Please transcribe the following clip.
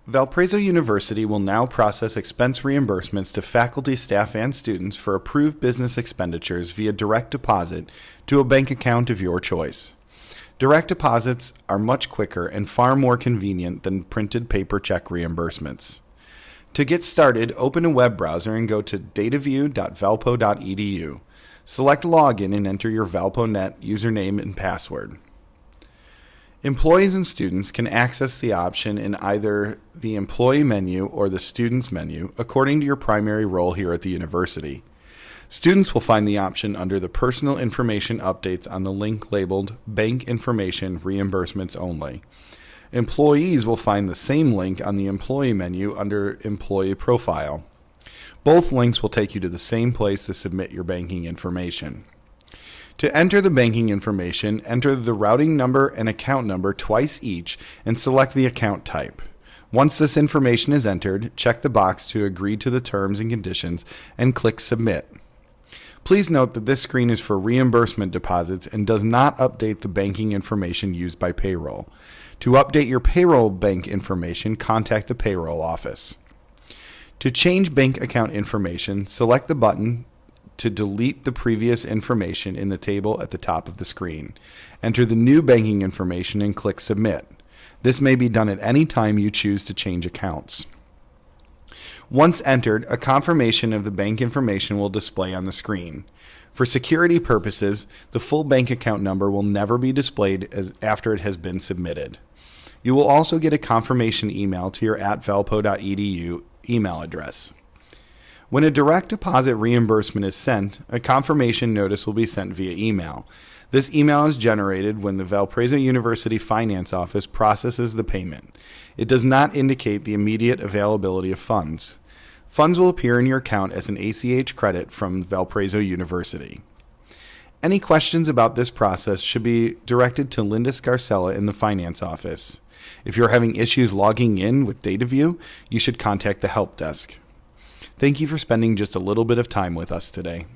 Valparaiso University will now process expense reimbursements to faculty, staff, and students for approved business expenditures via direct deposit to a bank account of your choice. Direct deposits are much quicker and far more convenient than printed paper check reimbursements. To get started, open a web browser and go to dataview.valpo.edu. Select Login and enter your ValpoNet username and password. Employees and students can access the option in either the employee menu or the students menu according to your primary role here at the university. Students will find the option under the personal information updates on the link labeled Bank Information Reimbursements Only. Employees will find the same link on the employee menu under Employee Profile. Both links will take you to the same place to submit your banking information. To enter the banking information, enter the routing number and account number twice each and select the account type. Once this information is entered, check the box to agree to the terms and conditions and click Submit. Please note that this screen is for reimbursement deposits and does not update the banking information used by payroll. To update your payroll bank information, contact the payroll office. To change bank account information, select the button to delete the previous information in the table at the top of the screen. Enter the new banking information and click Submit. This may be done at any time you choose to change accounts. Once entered, a confirmation of the bank information will display on the screen. For security purposes, the full bank account number will never be displayed after it has been submitted. You will also get a confirmation email to your @valpo.edu email address. When a direct deposit reimbursement is sent, a confirmation notice will be sent via email. This email is generated when the Valparaiso University Finance Office processes the payment. It does not indicate the immediate availability of funds. Funds will appear in your account as an ACH credit from Valparaiso University. Any questions about this process should be directed to Linda Scarcella in the Finance Office. If you're having issues logging in with DataView, you should contact the help desk. Thank you for spending just a little bit of time with us today.